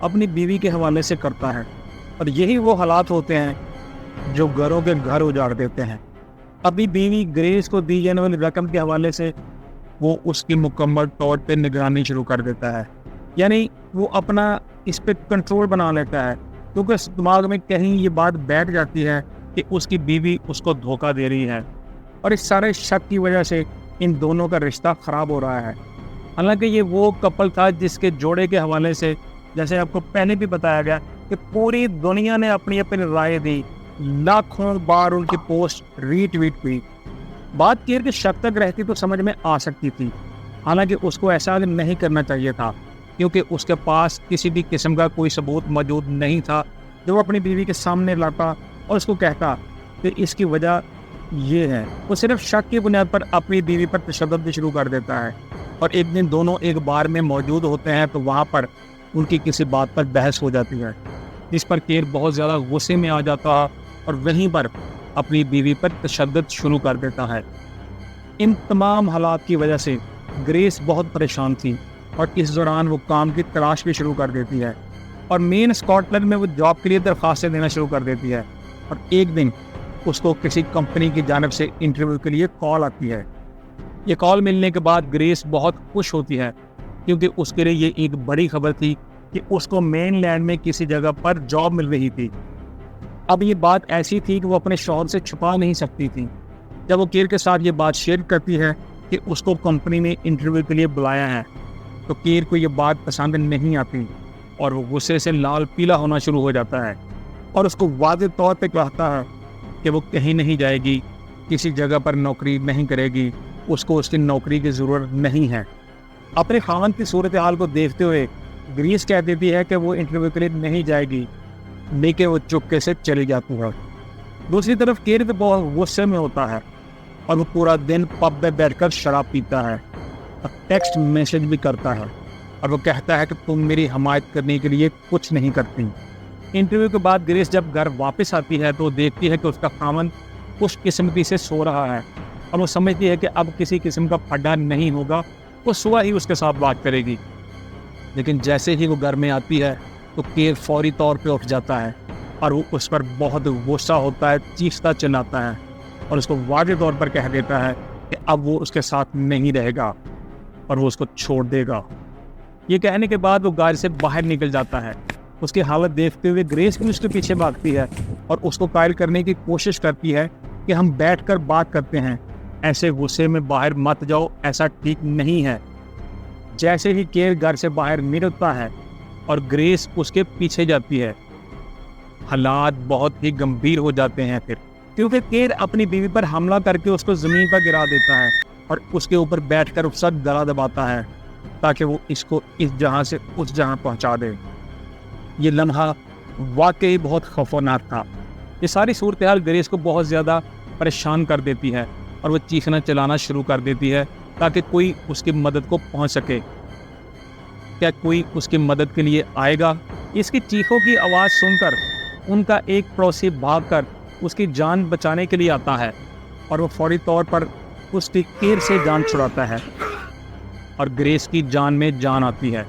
اپنی بیوی کے حوالے سے کرتا ہے، اور یہی وہ حالات ہوتے ہیں جو گھروں کے گھر اجاڑ دیتے ہیں۔ ابھی بیوی گریس کو دی جانے والی رقم کے حوالے سے وہ اس کی مکمل طور پہ نگرانی شروع کر دیتا ہے، یعنی وہ اپنا اس پہ کنٹرول بنا لیتا ہے، کیونکہ اس دماغ میں کہیں یہ بات بیٹھ جاتی ہے کہ اس کی بیوی اس کو دھوکہ دے رہی ہے، اور اس سارے شک کی وجہ سے ان دونوں کا رشتہ خراب ہو رہا ہے۔ حالانکہ یہ وہ کپل تھا جس کے جوڑے کے حوالے سے جیسے آپ کو پہلے بھی بتایا گیا کہ پوری دنیا نے اپنی اپنی رائے دی، لاکھوں بار ان کی پوسٹ ری ٹویٹ ہوئی۔ بات کیر کے شک تک رہتی تو سمجھ میں آ سکتی تھی، حالانکہ اس کو ایسا نہیں کرنا چاہیے تھا، کیونکہ اس کے پاس کسی بھی قسم کا کوئی ثبوت موجود نہیں تھا جو وہ اپنی بیوی کے سامنے لاتا اور اس کو کہتا کہ اس کی وجہ یہ ہے۔ وہ صرف شک کی بنیاد پر اپنی بیوی پر تشدد بھی شروع کر دیتا ہے، اور ایک دن دونوں ایک بار میں موجود ہوتے ہیں تو وہاں پر ان کی کسی بات پر بحث ہو جاتی ہے، جس پر کیر بہت زیادہ غصے میں آ جاتا ہے اور وہیں پر اپنی بیوی پر تشدد شروع کر دیتا ہے۔ ان تمام حالات کی وجہ سے گریس بہت پریشان تھی، اور اس دوران وہ کام کی تلاش بھی شروع کر دیتی ہے، اور مین اسکاٹ لینڈ میں وہ جاب کے لیے درخواستیں دینا شروع کر دیتی ہے۔ اور ایک دن اس کو کسی کمپنی کی جانب سے انٹرویو کے لیے کال آتی ہے۔ یہ کال ملنے کے بعد گریس بہت خوش ہوتی ہے، کیونکہ اس کے لیے یہ ایک بڑی خبر تھی کہ اس کو مین لینڈ میں کسی جگہ پر جاب مل رہی تھی۔ اب یہ بات ایسی تھی کہ وہ اپنے شوہر سے چھپا نہیں سکتی تھی۔ جب وہ کیر کے ساتھ یہ بات شیئر کرتی ہے کہ اس کو کمپنی نے انٹرویو کے لیے بلایا ہے، تو کیر کو یہ بات پسند نہیں آتی، اور وہ غصے سے لال پیلا ہونا شروع ہو جاتا ہے، اور اس کو واضح طور پہ کہتا ہے کہ وہ کہیں نہیں جائے گی، کسی جگہ پر نوکری نہیں کرے گی، اس کو اس کی نوکری کی ضرورت نہیں ہے۔ اپنے خاوند کی صورتحال کو دیکھتے ہوئے گریس کہہ دیتی ہے کہ وہ انٹرویو کے لیے نہیں جائے گی، لیکن وہ چپکے سے چلی جاتی ہے۔ دوسری طرف کیر بھی بہت غصے میں ہوتا ہے، اور وہ پورا دن پب میں بیٹھ کر شراب پیتا ہے اور ٹیکسٹ میسج بھی کرتا ہے، اور وہ کہتا ہے کہ تم میری حمایت کرنے کے لیے کچھ نہیں کرتی۔ انٹرویو کے بعد گریس جب گھر واپس آتی ہے تو وہ دیکھتی ہے کہ اس کا خاوند خوش قسمتی سے سو رہا ہے، اور وہ سمجھتی ہے کہ اب کسی قسم کا پھڈا نہیں ہوگا، وہ صبح ہی اس کے ساتھ بات کرے گی۔ لیکن جیسے ہی وہ گھر میں آتی ہے تو کیر فوری طور پہ اٹھ جاتا ہے، اور وہ اس پر بہت غصہ ہوتا ہے، چیختا چلاتا ہے، اور اس کو واضح طور پر کہہ دیتا ہے کہ اب وہ اس کے ساتھ نہیں رہے گا اور وہ اس کو چھوڑ دے گا۔ یہ کہنے کے بعد وہ گھر سے باہر نکل جاتا ہے۔ اس کی حالت دیکھتے ہوئے گریس بھی اس کے پیچھے بھاگتی ہے اور اس کو قائل کرنے کی کوشش کرتی ہے کہ ہم بیٹھ کر بات کرتے ہیں، ایسے غصے میں باہر مت جاؤ، ایسا ٹھیک نہیں ہے۔ جیسے ہی کیر گھر سے باہر نکلتا ہے اور گریس اس کے پیچھے جاتی ہے، حالات بہت ہی گمبھیر ہو جاتے ہیں پھر، کیونکہ کیر اپنی بیوی پر حملہ کر کے اس کو زمین پر گرا دیتا ہے اور اس کے اوپر بیٹھ کر اس کا گلا دباتا ہے تاکہ وہ اس کو اس جہاں سے اس جہاں پہنچا دے۔ یہ لمحہ واقعی بہت خوفناک تھا۔ یہ ساری صورتحال گریس کو بہت زیادہ پریشان کر دیتی ہے اور وہ چیخنا چلانا شروع کر دیتی ہے تاکہ کوئی اس کی مدد کو پہنچ سکے۔ کیا کوئی اس کی مدد کے لیے آئے گا؟ اس کی چیخوں کی آواز سن کر ان کا ایک پڑوسی بھاگ کر اس کی جان بچانے کے لیے آتا ہے، اور وہ فوری طور پر اس کی کیر سے جان چھڑاتا ہے اور گریس کی جان میں جان آتی ہے۔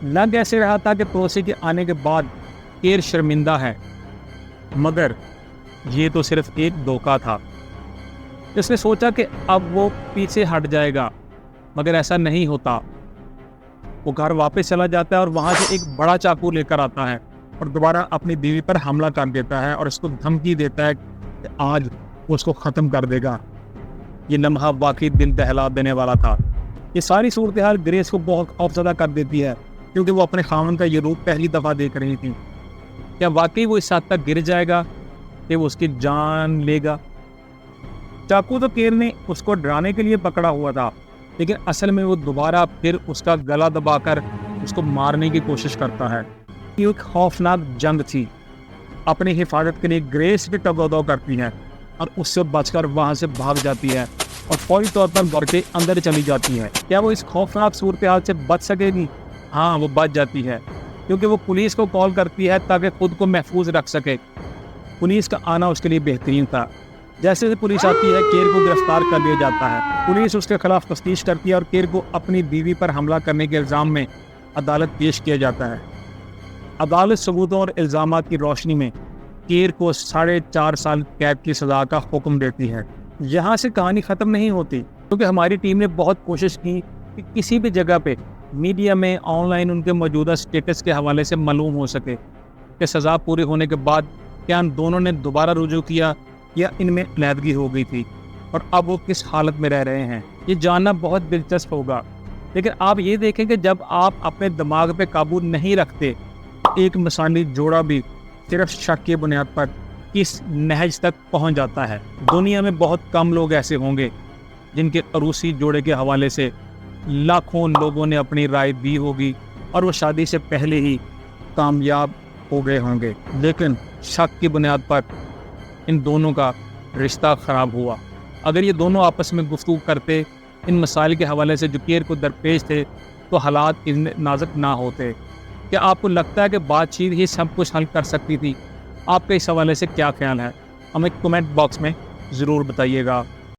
لگ ایسے رہا تھا کہ پڑوسی کے آنے کے بعد کیر شرمندہ ہے، مگر یہ تو صرف ایک دھوکہ تھا۔ اس نے سوچا کہ اب وہ پیچھے ہٹ جائے گا، مگر ایسا نہیں ہوتا۔ وہ گھر واپس چلا جاتا ہے اور وہاں سے ایک بڑا چاقو لے کر آتا ہے اور دوبارہ اپنی بیوی پر حملہ کر دیتا ہے اور اس کو دھمکی دیتا ہے کہ آج وہ اس کو ختم کر دے گا۔ یہ لمحہ واقعی دل دہلا دینے والا تھا۔ یہ ساری صورتحال گریس کو بہت خوفزدہ کر دیتی ہے، کیونکہ وہ اپنے خاوند کا یہ روپ پہلی دفعہ دیکھ رہی تھی۔ کیا واقعی وہ اس حد تک گر جائے گا کہ وہ اس کی جان لے گا؟ چاقو تو کیر نے اس کو ڈرانے کے لیے پکڑا ہوا تھا، لیکن اصل میں وہ دوبارہ پھر اس کا گلا دبا کر اس کو مارنے کی کوشش کرتا ہے۔ یہ ایک خوفناک جنگ تھی۔ اپنی حفاظت کے لیے گریس بھی تگ و دو کرتی ہے اور اس سے بچ کر وہاں سے بھاگ جاتی ہے اور فوری طور پر گھر کے اندر چلی جاتی ہے۔ کیا وہ اس خوفناک صورتحال سے بچ سکے گی؟ ہاں، وہ بچ جاتی ہے، کیونکہ وہ پولیس کو کال کرتی ہے تاکہ خود کو محفوظ رکھ سکے۔ پولیس کا آنا اس کے لیے بہترین تھا۔ جیسے پولیس آتی ہے، کیر کو گرفتار کر لیا جاتا ہے۔ پولیس اس کے خلاف تفتیش کرتی ہے اور کیر کو اپنی بیوی پر حملہ کرنے کے الزام میں عدالت پیش کیا جاتا ہے۔ عدالت ثبوتوں اور الزامات کی روشنی میں کیر کو 4.5 سال قید کی سزا کا حکم دیتی ہے۔ یہاں سے کہانی ختم نہیں ہوتی، کیونکہ ہماری ٹیم نے بہت کوشش کی کہ کسی بھی جگہ پہ میڈیا میں آن لائن ان کے موجودہ سٹیٹس کے حوالے سے معلوم ہو سکے کہ سزا پوری ہونے کے بعد کیا ان دونوں نے دوبارہ رجوع کیا یا ان میں علیحدگی ہو گئی تھی اور اب وہ کس حالت میں رہ رہے ہیں۔ یہ جاننا بہت دلچسپ ہوگا، لیکن آپ یہ دیکھیں کہ جب آپ اپنے دماغ پہ قابو نہیں رکھتے، ایک مثالی جوڑا بھی صرف شک کی بنیاد پر کس نہج تک پہنچ جاتا ہے۔ دنیا میں بہت کم لوگ ایسے ہوں گے جن کے عروسی جوڑے کے حوالے سے لاکھوں لوگوں نے اپنی رائے دی ہوگی اور وہ شادی سے پہلے ہی کامیاب ہو گئے ہوں گے، لیکن شک کی بنیاد پر ان دونوں کا رشتہ خراب ہوا۔ اگر یہ دونوں آپس میں گفتگو کرتے ان مسائل کے حوالے سے جو کیئر کو درپیش تھے، تو حالات اتنے نازک نہ ہوتے۔ کیا آپ کو لگتا ہے کہ بات چیت ہی سب کچھ حل کر سکتی تھی؟ آپ کا اس حوالے سے کیا خیال ہے؟ ہمیں کمنٹ باکس میں ضرور بتائیے گا۔